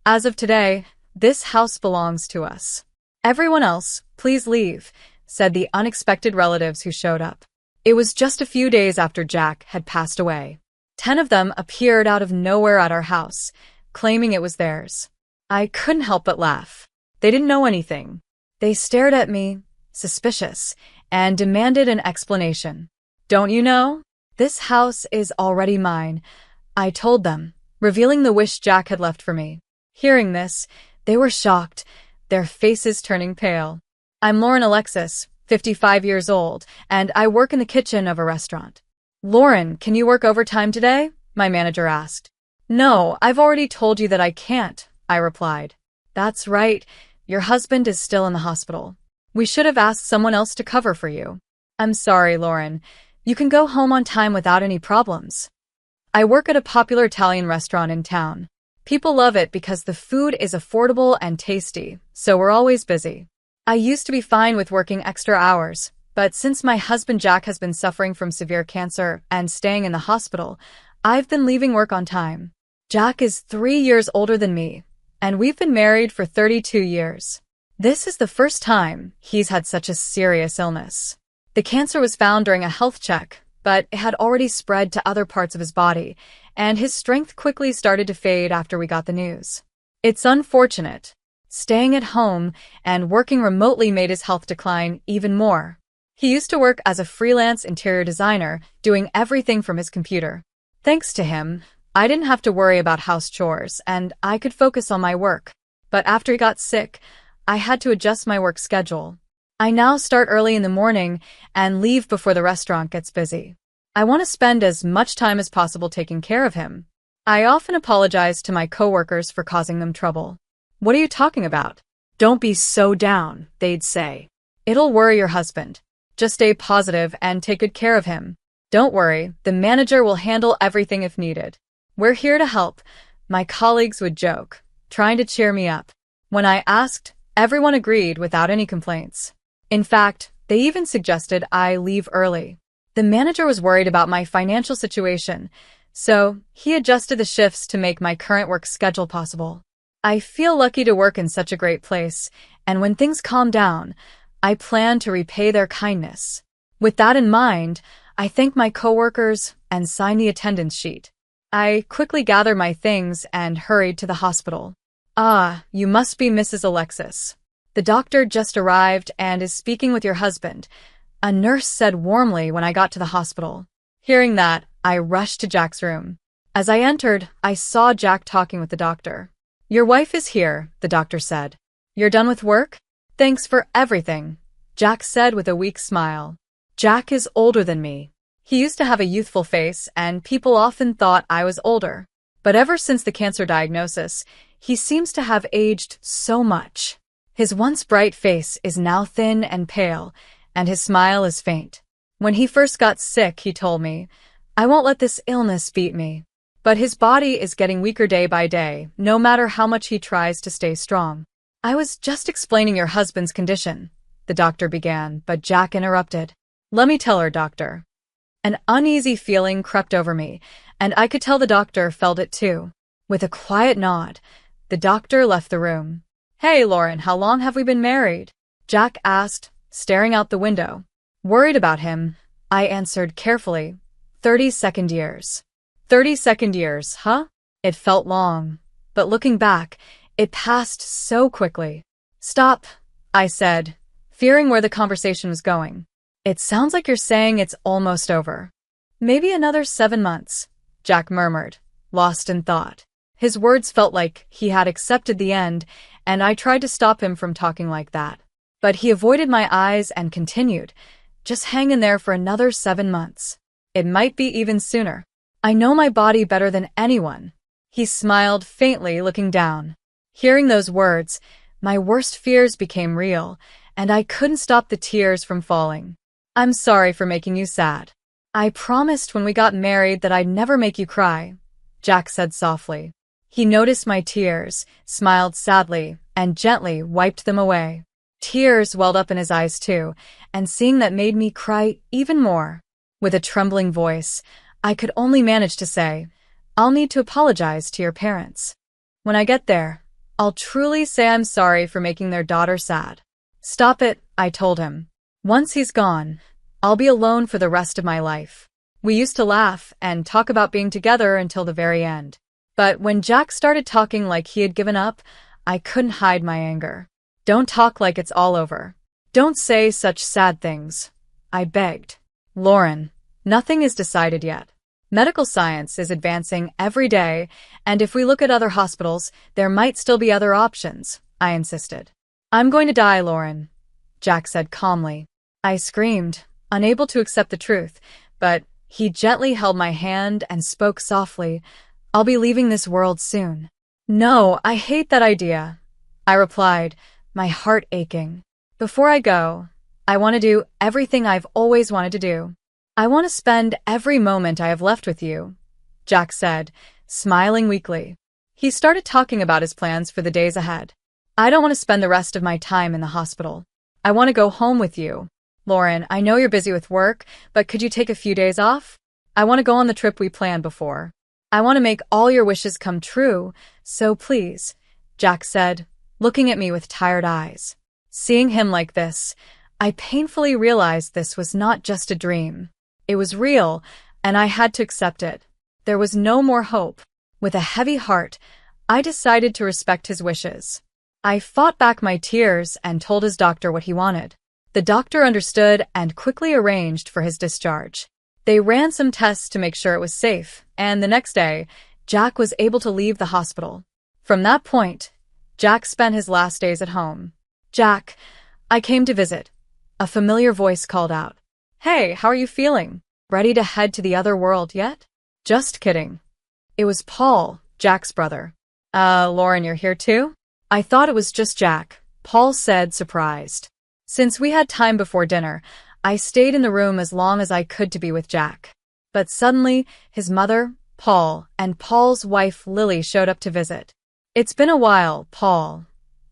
As of today, this house belongs to us. Everyone else, please leave, said the unexpected relatives who showed up. It was just a few days after Jack had passed away. 10 of them appeared out of nowhere at our house, claiming it was theirs. I couldn't help but laugh. They didn't know anything. They stared at me, suspicious, and demanded an explanation. Don't you know? This house is already mine, I told them, revealing the wish Jack had left for me. Hearing this, they were shocked, their faces turning pale. I'm Lauren Alexis, 55 years old, and I work in the kitchen of a restaurant. Lauren, can you work overtime today? My manager asked. No, I've already told you that I can't, I replied. That's right, your husband is still in the hospital. We should have asked someone else to cover for you. I'm sorry, Lauren. You can go home on time without any problems. I work at a popular Italian restaurant in town. People love it because the food is affordable and tasty, so we're always busy. I used to be fine with working extra hours, but since my husband Jack has been suffering from severe cancer and staying in the hospital, I've been leaving work on time. Jack is 3 years older than me, and we've been married for 32 years. This is the first time he's had such a serious illness. The cancer was found during a health check, but it had already spread to other parts of his body, and his strength quickly started to fade after we got the news. It's unfortunate. Staying at home and working remotely made his health decline even more. He used to work as a freelance interior designer, doing everything from his computer. Thanks to him, I didn't have to worry about house chores, and I could focus on my work. But after he got sick, I had to adjust my work schedule. I now start early in the morning and leave before the restaurant gets busy. I want to spend as much time as possible taking care of him. I often apologize to my coworkers for causing them trouble. What are you talking about? Don't be so down, they'd say. It'll worry your husband. Just stay positive and take good care of him. Don't worry, the manager will handle everything if needed. We're here to help, my colleagues would joke, trying to cheer me up. When I asked, everyone agreed without any complaints. In fact, they even suggested I leave early. The manager was worried about my financial situation, so he adjusted the shifts to make my current work schedule possible. I feel lucky to work in such a great place, and when things calm down, I plan to repay their kindness. With that in mind, I thank my coworkers and sign the attendance sheet. I quickly gathered my things and hurried to the hospital. Ah, you must be Mrs. Alexis. The doctor just arrived and is speaking with your husband, a nurse said warmly when I got to the hospital. Hearing that, I rushed to Jack's room. As I entered, I saw Jack talking with the doctor. Your wife is here, the doctor said. You're done with work? Thanks for everything, Jack said with a weak smile. Jack is older than me. He used to have a youthful face, and people often thought I was older. But ever since the cancer diagnosis, he seems to have aged so much. His once bright face is now thin and pale, and his smile is faint. When he first got sick, he told me, I won't let this illness beat me. But his body is getting weaker day by day, no matter how much he tries to stay strong. I was just explaining your husband's condition, the doctor began, but Jack interrupted. Let me tell her, doctor. An uneasy feeling crept over me, and I could tell the doctor felt it too. With a quiet nod, the doctor left the room. Hey, Lauren, how long have we been married? Jack asked, staring out the window. Worried about him, I answered carefully. 32nd years. 32nd years, huh? It felt long, but looking back, it passed so quickly. Stop, I said, fearing where the conversation was going. It sounds like you're saying it's almost over. Maybe another 7 months, Jack murmured, lost in thought. His words felt like he had accepted the end, and I tried to stop him from talking like that. But he avoided my eyes and continued, just hang in there for another 7 months. It might be even sooner. I know my body better than anyone. He smiled faintly, looking down. Hearing those words, my worst fears became real, and I couldn't stop the tears from falling. I'm sorry for making you sad. I promised when we got married that I'd never make you cry, Jack said softly. He noticed my tears, smiled sadly, and gently wiped them away. Tears welled up in his eyes too, and seeing that made me cry even more. With a trembling voice, I could only manage to say, I'll need to apologize to your parents. When I get there, I'll truly say I'm sorry for making their daughter sad. Stop it, I told him. Once he's gone, I'll be alone for the rest of my life. We used to laugh and talk about being together until the very end. But when Jack started talking like he had given up, I couldn't hide my anger. Don't talk like it's all over. Don't say such sad things, I begged. Lauren, nothing is decided yet. Medical science is advancing every day, and if we look at other hospitals, there might still be other options, I insisted. I'm going to die, Lauren, Jack said calmly. I screamed, unable to accept the truth, but he gently held my hand and spoke softly. I'll be leaving this world soon. No, I hate that idea, I replied, my heart aching. Before I go, I want to do everything I've always wanted to do. I want to spend every moment I have left with you, Jack said, smiling weakly. He started talking about his plans for the days ahead. I don't want to spend the rest of my time in the hospital. I want to go home with you. Lauren, I know you're busy with work, but could you take a few days off? I want to go on the trip we planned before. I want to make all your wishes come true, so please, Jack said, looking at me with tired eyes. Seeing him like this, I painfully realized this was not just a dream. It was real, and I had to accept it. There was no more hope. With a heavy heart, I decided to respect his wishes. I fought back my tears and told his doctor what he wanted. The doctor understood and quickly arranged for his discharge. They ran some tests to make sure it was safe, and the next day, Jack was able to leave the hospital. From that point, Jack spent his last days at home. Jack, I came to visit. A familiar voice called out. Hey, how are you feeling? Ready to head to the other world yet? Just kidding. It was Paul, Jack's brother. Lauren, you're here too? I thought it was just Jack, Paul said, surprised. Since we had time before dinner, I stayed in the room as long as I could to be with Jack. But suddenly, his mother, Paul, and Paul's wife, Lily, showed up to visit. It's been a while, Paul,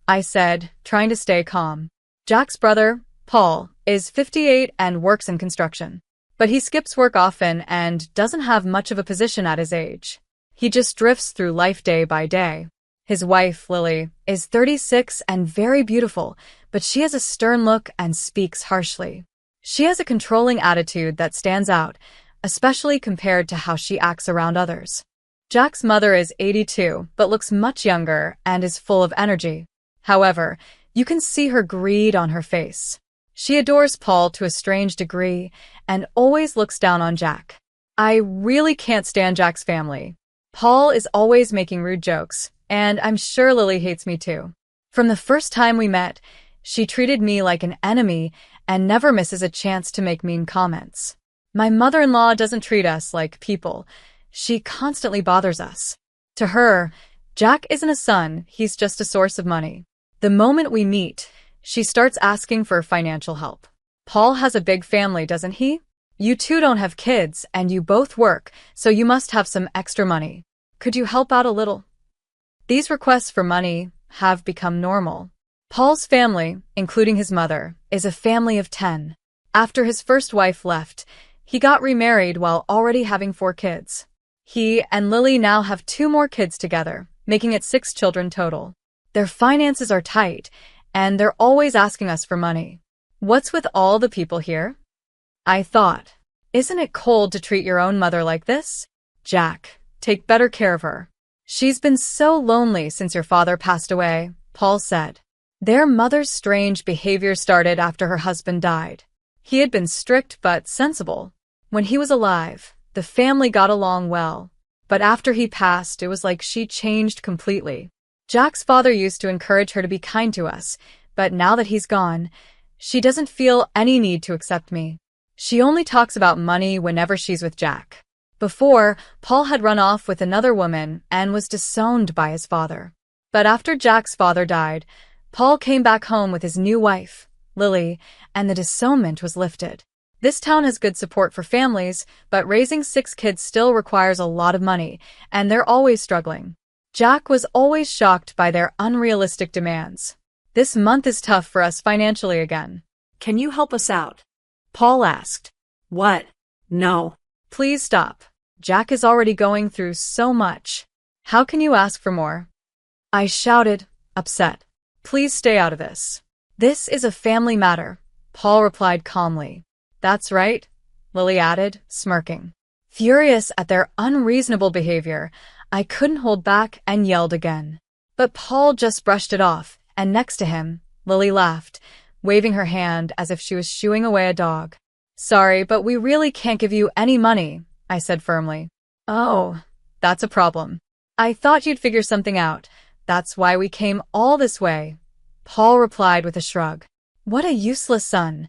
I said, trying to stay calm. Jack's brother, Paul, is 58 and works in construction. But he skips work often and doesn't have much of a position at his age. He just drifts through life day by day. His wife, Lily, is 36 and very beautiful, but she has a stern look and speaks harshly. She has a controlling attitude that stands out, especially compared to how she acts around others. Jack's mother is 82, but looks much younger and is full of energy. However, you can see her greed on her face. She adores Paul to a strange degree and always looks down on Jack. I really can't stand Jack's family. Paul is always making rude jokes, and I'm sure Lily hates me too. From the first time we met, she treated me like an enemy and never misses a chance to make mean comments. My mother-in-law doesn't treat us like people. She constantly bothers us. To her, Jack isn't a son, he's just a source of money. The moment we meet, she starts asking for financial help. Paul has a big family, doesn't he? You two don't have kids, and you both work, so you must have some extra money. Could you help out a little? These requests for money have become normal. Paul's family, including his mother, is a family of 10. After his first wife left, he got remarried while already having 4 kids. He and Lily now have 2 more kids together, making it 6 children total. Their finances are tight, and they're always asking us for money. What's with all the people here? I thought, isn't it cold to treat your own mother like this? Jack, take better care of her. She's been so lonely since your father passed away, Paul said. Their mother's strange behavior started after her husband died. He had been strict but sensible. When he was alive, the family got along well. But after he passed, it was like she changed completely. Jack's father used to encourage her to be kind to us, but now that he's gone, she doesn't feel any need to accept me. She only talks about money whenever she's with Jack. Before, Paul had run off with another woman and was disowned by his father. But after Jack's father died, Paul came back home with his new wife, Lily, and the disownment was lifted. This town has good support for families, but raising 6 kids still requires a lot of money, and they're always struggling. Jack was always shocked by their unrealistic demands. This month is tough for us financially again. Can you help us out? Paul asked. What? No. Please stop. Jack is already going through so much. How can you ask for more? I shouted, upset. Please stay out of this. This is a family matter, Paul replied calmly. That's right, Lily added, smirking. Furious at their unreasonable behavior, I couldn't hold back and yelled again. But Paul just brushed it off, and next to him, Lily laughed, waving her hand as if she was shooing away a dog. Sorry, but we really can't give you any money, I said firmly. Oh, that's a problem. I thought you'd figure something out. That's why we came all this way, Paul replied with a shrug. What a useless son,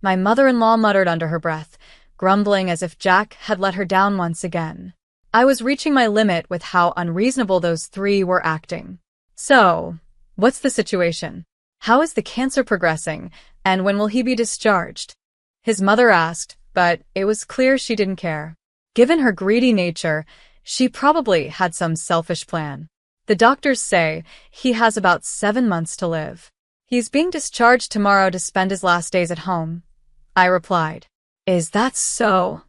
my mother-in-law muttered under her breath, grumbling as if Jack had let her down once again. I was reaching my limit with how unreasonable those three were acting. So, what's the situation? How is the cancer progressing, and when will he be discharged? His mother asked, but it was clear she didn't care. Given her greedy nature, she probably had some selfish plan. The doctors say he has about 7 months to live. He's being discharged tomorrow to spend his last days at home, I replied. Is that so?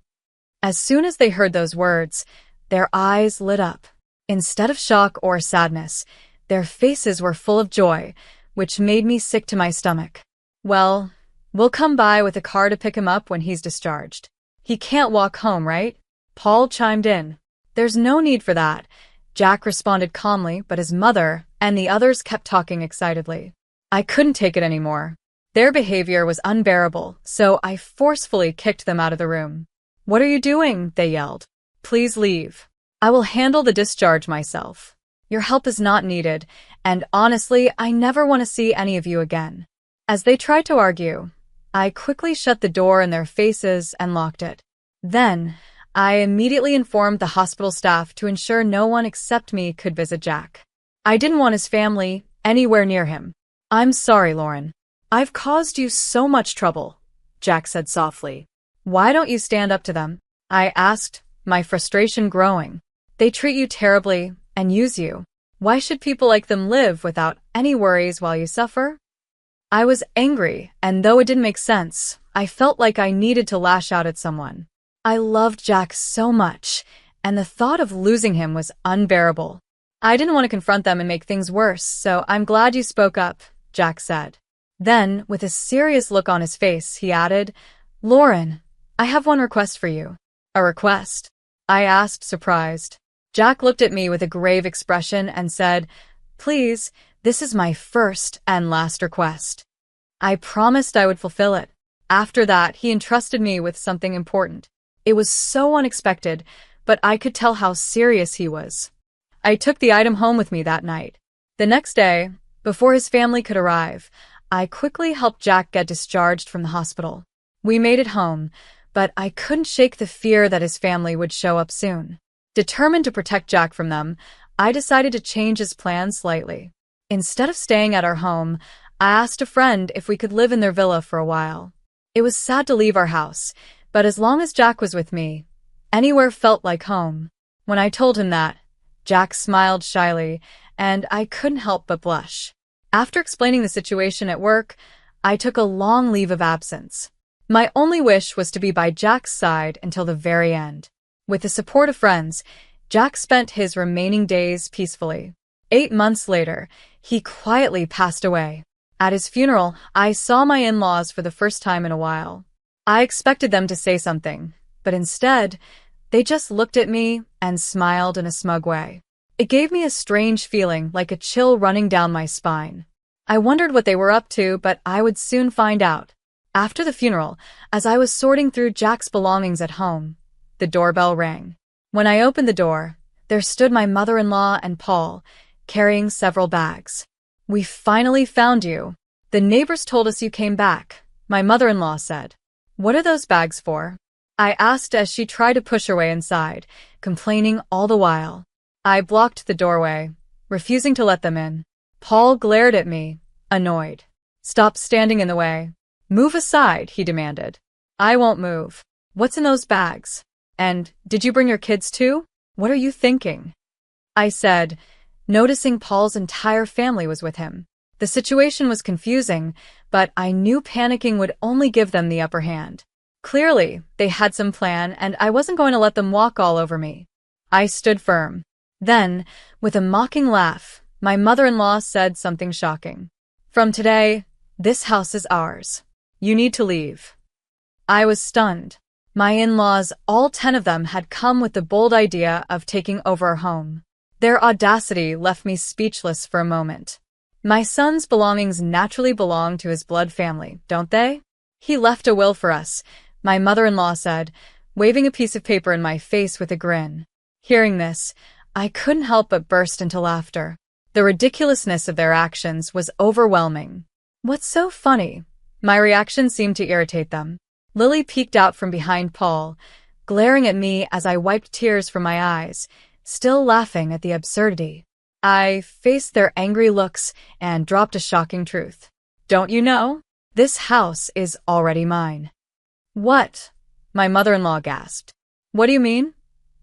As soon as they heard those words, their eyes lit up. Instead of shock or sadness, their faces were full of joy, which made me sick to my stomach. Well, we'll come by with a car to pick him up when he's discharged. He can't walk home, right? Paul chimed in. There's no need for that, Jack responded calmly, but his mother and the others kept talking excitedly. I couldn't take it anymore. Their behavior was unbearable, so I forcefully kicked them out of the room. What are you doing? They yelled. Please leave. I will handle the discharge myself. Your help is not needed, and honestly, I never want to see any of you again. As they tried to argue, I quickly shut the door in their faces and locked it. Then, I immediately informed the hospital staff to ensure no one except me could visit Jack. I didn't want his family anywhere near him. I'm sorry, Lauren. I've caused you so much trouble, Jack said softly. Why don't you stand up to them? I asked, my frustration growing. They treat you terribly and use you. Why should people like them live without any worries while you suffer? I was angry, and though it didn't make sense, I felt like I needed to lash out at someone. I loved Jack so much, and the thought of losing him was unbearable. I didn't want to confront them and make things worse, so I'm glad you spoke up, Jack said. Then, with a serious look on his face, he added, Lauren, I have one request for you. A request? I asked, surprised. Jack looked at me with a grave expression and said, Please, this is my first and last request. I promised I would fulfill it. After that, he entrusted me with something important. It was so unexpected, but I could tell how serious he was. I took the item home with me that night. The next day, before his family could arrive, I quickly helped Jack get discharged from the hospital. We made it home, but I couldn't shake the fear that his family would show up soon. Determined to protect Jack from them, I decided to change his plans slightly. Instead of staying at our home, I asked a friend if we could live in their villa for a while. It was sad to leave our house, but as long as Jack was with me, anywhere felt like home. When I told him that, Jack smiled shyly, and I couldn't help but blush. After explaining the situation at work, I took a long leave of absence. My only wish was to be by Jack's side until the very end. With the support of friends, Jack spent his remaining days peacefully. 8 months later, he quietly passed away. At his funeral, I saw my in-laws for the first time in a while. I expected them to say something, but instead, they just looked at me and smiled in a smug way. It gave me a strange feeling, like a chill running down my spine. I wondered what they were up to, but I would soon find out. After the funeral, as I was sorting through Jack's belongings at home, the doorbell rang. When I opened the door, there stood my mother-in-law and Paul, carrying several bags. We finally found you. The neighbors told us you came back, my mother-in-law said. What are those bags for? I asked as she tried to push her way inside, complaining all the while. I blocked the doorway, refusing to let them in. Paul glared at me, annoyed. Stop standing in the way. Move aside, he demanded. I won't move. What's in those bags? And, did you bring your kids too? What are you thinking? I said, noticing Paul's entire family was with him. The situation was confusing, but I knew panicking would only give them the upper hand. Clearly, they had some plan, and I wasn't going to let them walk all over me. I stood firm. Then, with a mocking laugh, My mother-in-law said something shocking. From today, this house is ours. You need to leave. I was stunned. My in-laws, all 10 of them, had come with the bold idea of taking over our home. Their audacity left me speechless for a moment. My son's belongings naturally belong to his blood family, don't they? He left a will for us, my mother-in-law said, waving a piece of paper in my face with a grin. Hearing this, I couldn't help but burst into laughter. The ridiculousness of their actions was overwhelming. What's so funny? My reaction seemed to irritate them. Lily peeked out from behind Paul, glaring at me as I wiped tears from my eyes, still laughing at the absurdity. I faced their angry looks and dropped a shocking truth. Don't you know? This house is already mine. What? My mother-in-law gasped. What do you mean?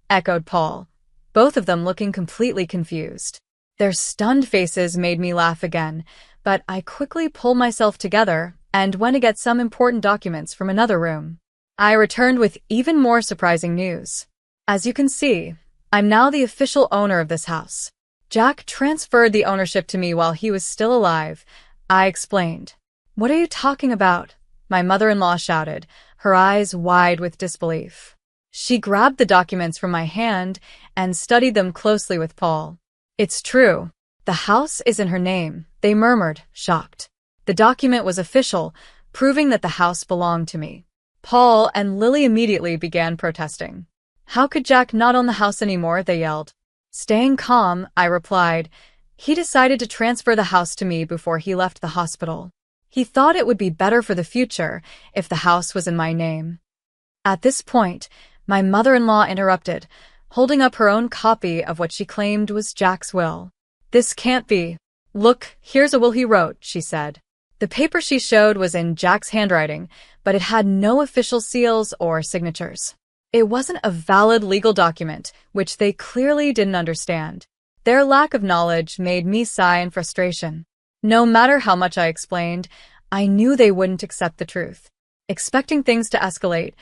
Echoed Paul, both of them looking completely confused. Their stunned faces made me laugh again, but I quickly pulled myself together and went to get some important documents from another room. I returned with even more surprising news. As you can see, I'm now the official owner of this house. Jack transferred the ownership to me while he was still alive, I explained. What are you talking about? My mother-in-law shouted, her eyes wide with disbelief. She grabbed the documents from my hand and studied them closely with Paul. It's true. The house is in her name, they murmured, shocked. The document was official, proving that the house belonged to me. Paul and Lily immediately began protesting. How could Jack not own the house anymore? They yelled. Staying calm, I replied. He decided to transfer the house to me before he left the hospital. He thought it would be better for the future if the house was in my name. At this point, my mother-in-law interrupted, holding up her own copy of what she claimed was Jack's will. This can't be. Look, here's a will he wrote, she said. The paper she showed was in Jack's handwriting, but it had no official seals or signatures. It wasn't a valid legal document, which they clearly didn't understand. Their lack of knowledge made me sigh in frustration. No matter how much I explained, I knew they wouldn't accept the truth. Expecting things to escalate,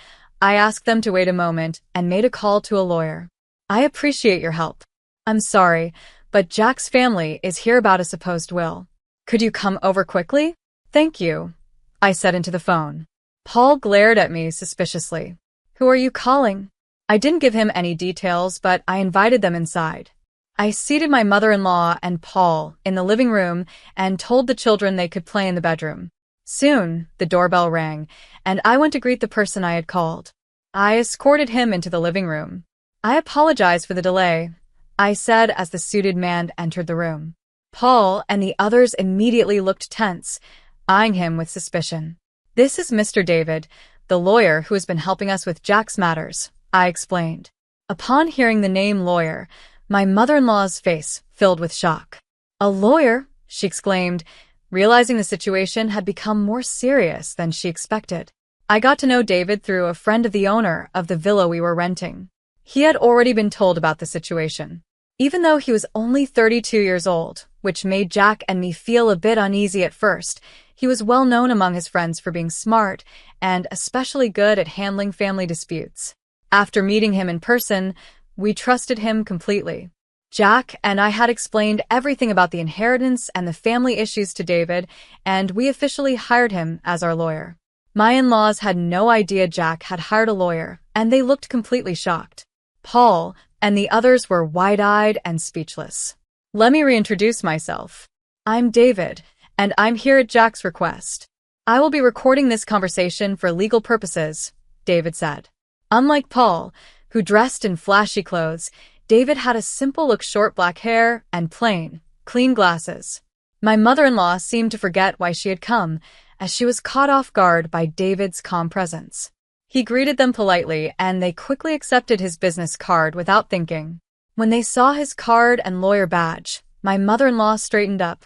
I asked them to wait a moment and made a call to a lawyer. I appreciate your help. I'm sorry, but Jack's family is here about a supposed will. Could you come over quickly? Thank you, I said into the phone. Paul glared at me suspiciously. Who are you calling? I didn't give him any details, but I invited them inside. I seated my mother-in-law and Paul in the living room and told the children they could play in the bedroom. Soon, the doorbell rang, and I went to greet the person I had called. I escorted him into the living room. I apologize for the delay, I said as the suited man entered the room. Paul and the others immediately looked tense, eyeing him with suspicion. This is Mr. David, the lawyer who has been helping us with Jack's matters, I explained. Upon hearing the name lawyer, my mother-in-law's face filled with shock. A lawyer? She exclaimed, realizing the situation had become more serious than she expected. I got to know David through a friend of the owner of the villa we were renting. He had already been told about the situation. Even though he was only 32 years old, which made Jack and me feel a bit uneasy at first, he was well known among his friends for being smart and especially good at handling family disputes. After meeting him in person, we trusted him completely. Jack and I had explained everything about the inheritance and the family issues to David, and we officially hired him as our lawyer. My in-laws had no idea Jack had hired a lawyer, and they looked completely shocked. Paul and the others were wide-eyed and speechless. Let me reintroduce myself. I'm David, and I'm here at Jack's request. I will be recording this conversation for legal purposes, David said. Unlike Paul, who dressed in flashy clothes, David had a simple-look short black hair and plain, clean glasses. My mother-in-law seemed to forget why she had come, as she was caught off guard by David's calm presence. He greeted them politely, and they quickly accepted his business card without thinking. When they saw his card and lawyer badge, my mother-in-law straightened up,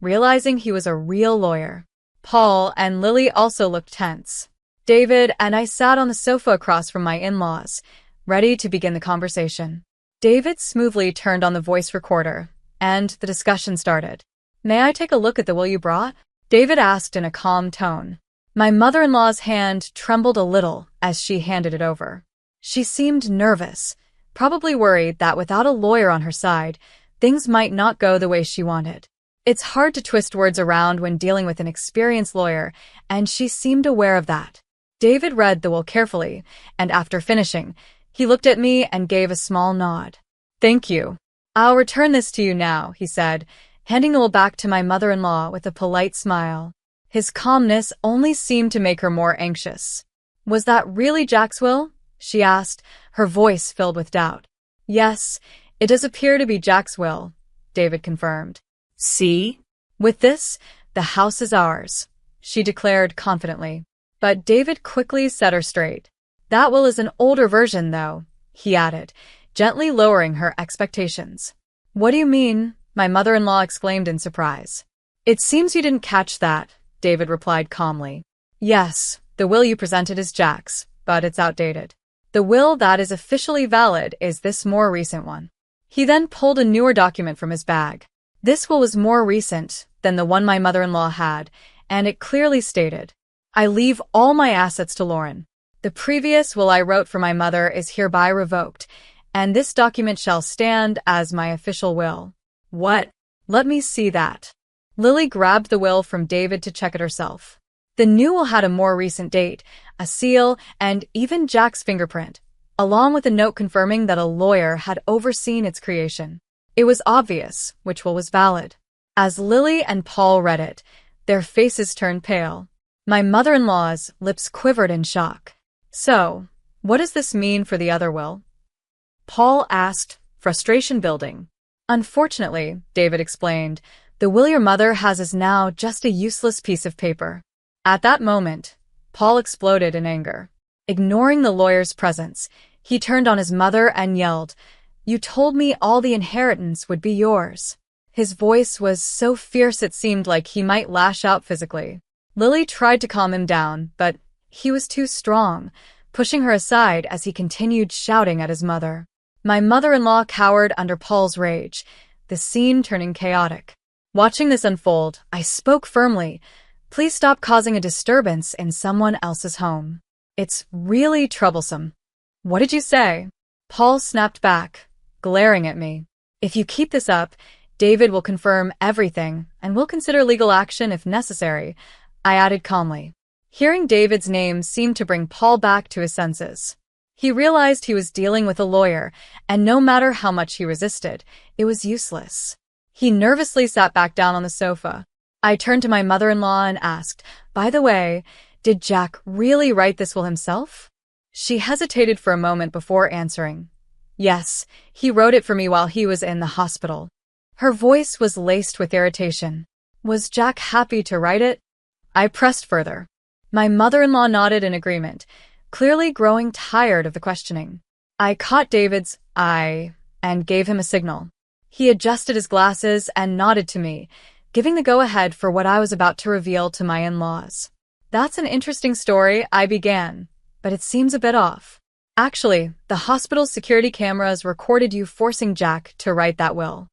realizing he was a real lawyer. Paul and Lily also looked tense. David and I sat on the sofa across from my in-laws, ready to begin the conversation. David smoothly turned on the voice recorder, and the discussion started. May I take a look at the will you brought? David asked in a calm tone. My mother-in-law's hand trembled a little as she handed it over. She seemed nervous, probably worried that without a lawyer on her side, things might not go the way she wanted. It's hard to twist words around when dealing with an experienced lawyer, and she seemed aware of that. David read the will carefully, and after finishing, he looked at me and gave a small nod. "Thank you. I'll return this to you now," he said, handing the will back to my mother-in-law with a polite smile. His calmness only seemed to make her more anxious. "Was that really Jack's will?" she asked, her voice filled with doubt. "Yes, it does appear to be Jack's will," David confirmed. See? "With this, the house is ours," she declared confidently. But David quickly set her straight. "That will is an older version, though," he added, gently lowering her expectations. "What do you mean?" my mother-in-law exclaimed in surprise. "It seems you didn't catch that," David replied calmly. "Yes, the will you presented is Jack's, but it's outdated. The will that is officially valid is this more recent one." He then pulled a newer document from his bag. This will was more recent than the one my mother-in-law had, and it clearly stated, "I leave all my assets to Lauren. The previous will I wrote for my mother is hereby revoked, and this document shall stand as my official will." What? "Let me see that." Lily grabbed the will from David to check it herself. The new will had a more recent date, a seal, and even Jack's fingerprint, along with a note confirming that a lawyer had overseen its creation. It was obvious which will was valid. As Lily and Paul read it, their faces turned pale. My mother-in-law's lips quivered in shock. "So, what does this mean for the other will?" Paul asked, frustration building. "Unfortunately," David explained, "the will your mother has is now just a useless piece of paper." At that moment, Paul exploded in anger. Ignoring the lawyer's presence, he turned on his mother and yelled, "You told me all the inheritance would be yours." His voice was so fierce it seemed like he might lash out physically. Lily tried to calm him down, but he was too strong, pushing her aside as he continued shouting at his mother. My mother-in-law cowered under Paul's rage, the scene turning chaotic. Watching this unfold, I spoke firmly, "Please stop causing a disturbance in someone else's home. It's really troublesome." "What did you say?" Paul snapped back, glaring at me. "If you keep this up, David will confirm everything and will consider legal action if necessary," I added calmly. Hearing David's name seemed to bring Paul back to his senses. He realized he was dealing with a lawyer, and no matter how much he resisted, it was useless. He nervously sat back down on the sofa. I turned to my mother-in-law and asked, "By the way, did Jack really write this will himself?" She hesitated for a moment before answering. "Yes, he wrote it for me while he was in the hospital." Her voice was laced with irritation. "Was Jack happy to write it?" I pressed further. My mother-in-law nodded in agreement, clearly growing tired of the questioning. I caught David's eye and gave him a signal. He adjusted his glasses and nodded to me, giving the go-ahead for what I was about to reveal to my in-laws. "That's an interesting story," I began, "but it seems a bit off. Actually, the hospital's security cameras recorded you forcing Jack to write that will."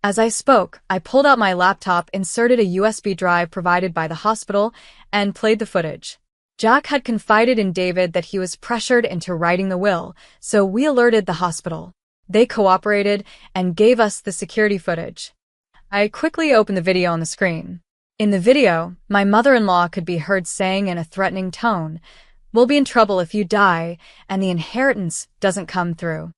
As I spoke, I pulled out my laptop, inserted a USB drive provided by the hospital, and played the footage. Jack had confided in David that he was pressured into writing the will, so we alerted the hospital. They cooperated and gave us the security footage. I quickly opened the video on the screen. In the video, my mother-in-law could be heard saying in a threatening tone, "We'll be in trouble if you die and the inheritance doesn't come through."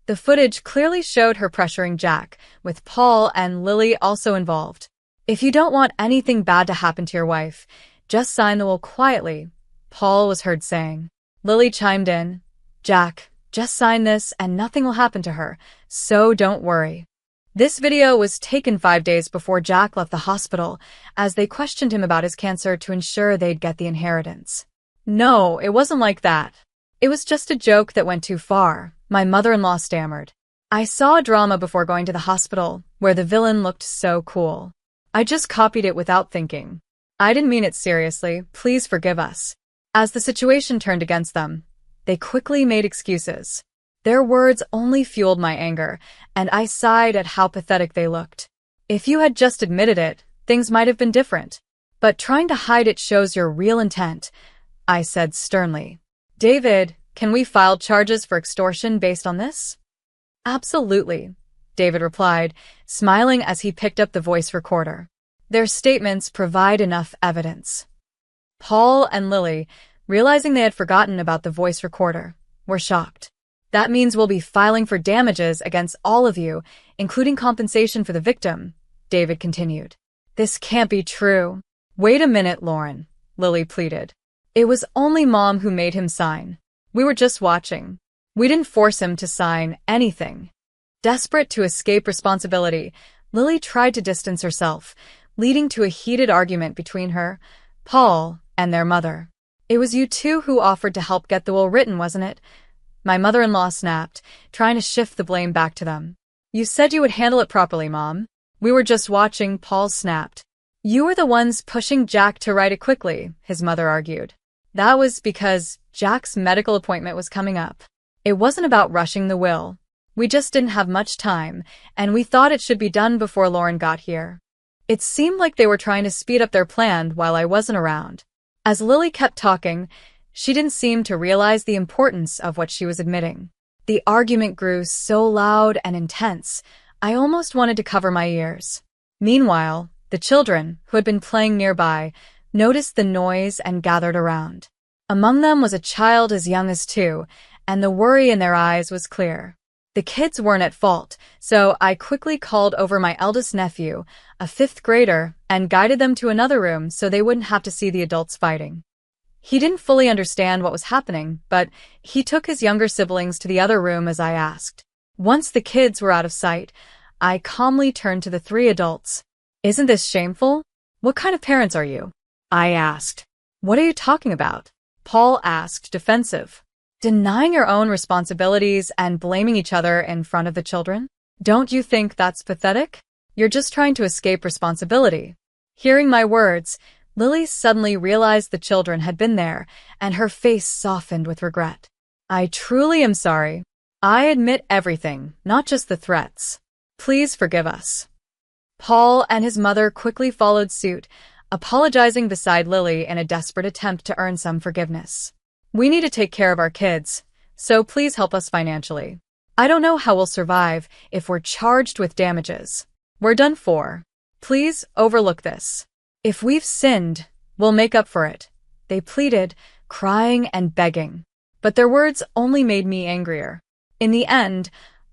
The footage clearly showed her pressuring Jack, with Paul and Lily also involved. "If you don't want anything bad to happen to your wife, just sign the will quietly," Paul was heard saying. Lily chimed in, "Jack, just sign this and nothing will happen to her, so don't worry." This video was taken 5 days before Jack left the hospital, as they questioned him about his cancer to ensure they'd get the inheritance. "No, it wasn't like that. It was just a joke that went too far," my mother-in-law stammered. "I saw a drama before going to the hospital where the villain looked so cool. I just copied it without thinking. I didn't mean it seriously, please forgive us." As the situation turned against them, they quickly made excuses. Their words only fueled my anger, and I sighed at how pathetic they looked. If you had just admitted it, things might have been different. But trying to hide it shows your real intent, I said sternly. "David, can we file charges for extortion based on this?" "Absolutely," David replied, smiling as he picked up the voice recorder. Their statements provide enough evidence. Paul and Lily, realizing they had forgotten about the voice recorder, were shocked. That means we'll be filing for damages against all of you, including compensation for the victim, David continued. This can't be true. Wait a minute, Lauren, Lily pleaded. It was only Mom who made him sign. We were just watching. We didn't force him to sign anything. Desperate to escape responsibility, Lily tried to distance herself, leading to a heated argument between her, Paul, and their mother. It was you two who offered to help get the will written, wasn't it? My mother-in-law snapped, trying to shift the blame back to them. You said you would handle it properly, Mom. We were just watching, Paul snapped. You were the ones pushing Jack to write it quickly, his mother argued. That was because Jack's medical appointment was coming up. It wasn't about rushing the will. We just didn't have much time, and we thought it should be done before Lauren got here. It seemed like they were trying to speed up their plan while I wasn't around. As Lily kept talking, she didn't seem to realize the importance of what she was admitting. The argument grew so loud and intense, I almost wanted to cover my ears. Meanwhile, the children, who had been playing nearby, noticed the noise and gathered around. Among them was a child as young as 2, and the worry in their eyes was clear. The kids weren't at fault, so I quickly called over my eldest nephew, a 5th grader, and guided them to another room so they wouldn't have to see the adults fighting. He didn't fully understand what was happening, but he took his younger siblings to the other room as I asked. Once the kids were out of sight, I calmly turned to the 3 adults. Isn't this shameful? What kind of parents are you? I asked. What are you talking about? Paul asked, defensive. Denying your own responsibilities and blaming each other in front of the children? Don't you think that's pathetic? You're just trying to escape responsibility. Hearing my words, Lily suddenly realized the children had been there, and her face softened with regret. I truly am sorry. I admit everything, not just the threats. Please forgive us. Paul and his mother quickly followed suit, apologizing beside Lily in a desperate attempt to earn some forgiveness. We need to take care of our kids, so please help us financially. I don't know how we'll survive if we're charged with damages. We're done for. Please overlook this. If we've sinned, we'll make up for it, they pleaded, crying and begging. But their words only made me angrier. In the end,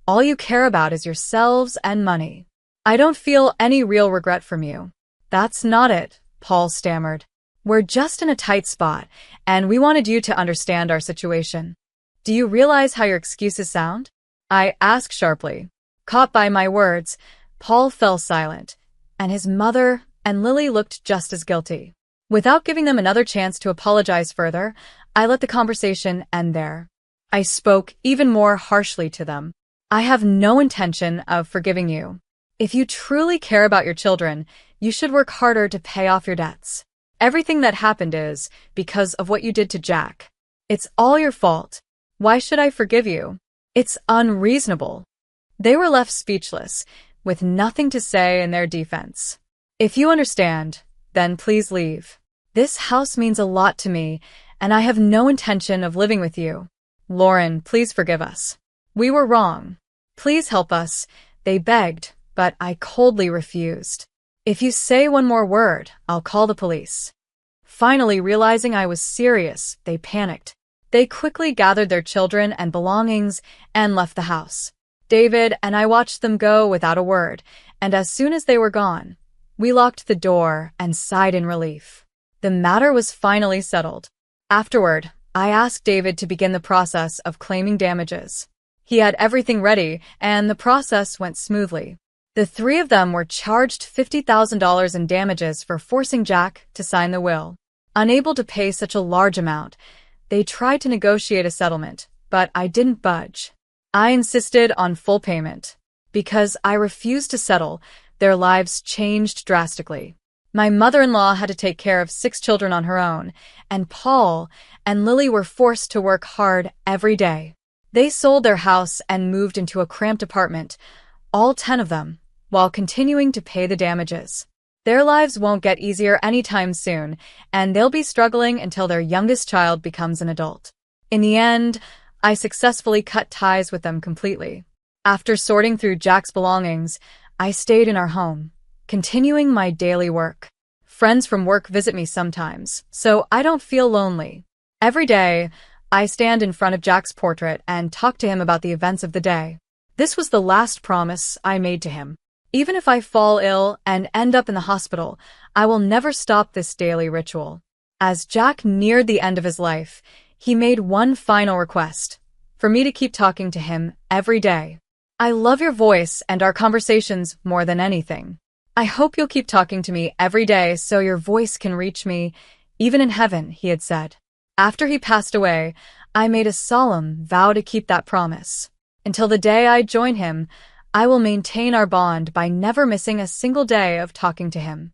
all you care about is yourselves and money. I don't feel any real regret from you. That's not it, Paul stammered. We're just in a tight spot, and we wanted you to understand our situation. Do you realize how your excuses sound? I asked sharply. Caught by my words, Paul fell silent, and his mother and Lily looked just as guilty. Without giving them another chance to apologize further, I let the conversation end there. I spoke even more harshly to them. I have no intention of forgiving you. If you truly care about your children, you should work harder to pay off your debts. Everything that happened is because of what you did to Jack. It's all your fault. Why should I forgive you? It's unreasonable. They were left speechless, with nothing to say in their defense. If you understand, then please leave. This house means a lot to me, and I have no intention of living with you. Lauren, please forgive us. We were wrong. Please help us, they begged, but I coldly refused. If you say one more word, I'll call the police. Finally, realizing I was serious, they panicked. They quickly gathered their children and belongings and left the house. David and I watched them go without a word, and as soon as they were gone, we locked the door and sighed in relief. The matter was finally settled. Afterward, I asked David to begin the process of claiming damages. He had everything ready, and the process went smoothly. The 3 of them were charged $50,000 in damages for forcing Jack to sign the will. Unable to pay such a large amount, they tried to negotiate a settlement, but I didn't budge. I insisted on full payment. Because I refused to settle, their lives changed drastically. My mother-in-law had to take care of 6 children on her own, and Paul and Lily were forced to work hard every day. They sold their house and moved into a cramped apartment, all 10 of them, while continuing to pay the damages. Their lives won't get easier anytime soon, and they'll be struggling until their youngest child becomes an adult. In the end, I successfully cut ties with them completely. After sorting through Jack's belongings, I stayed in our home, continuing my daily work. Friends from work visit me sometimes, so I don't feel lonely. Every day, I stand in front of Jack's portrait and talk to him about the events of the day. This was the last promise I made to him. Even if I fall ill and end up in the hospital, I will never stop this daily ritual. As Jack neared the end of his life, he made one final request: for me to keep talking to him every day. I love your voice and our conversations more than anything. I hope you'll keep talking to me every day so your voice can reach me, even in heaven, he had said. After he passed away, I made a solemn vow to keep that promise. Until the day I join him, I will maintain our bond by never missing a single day of talking to him.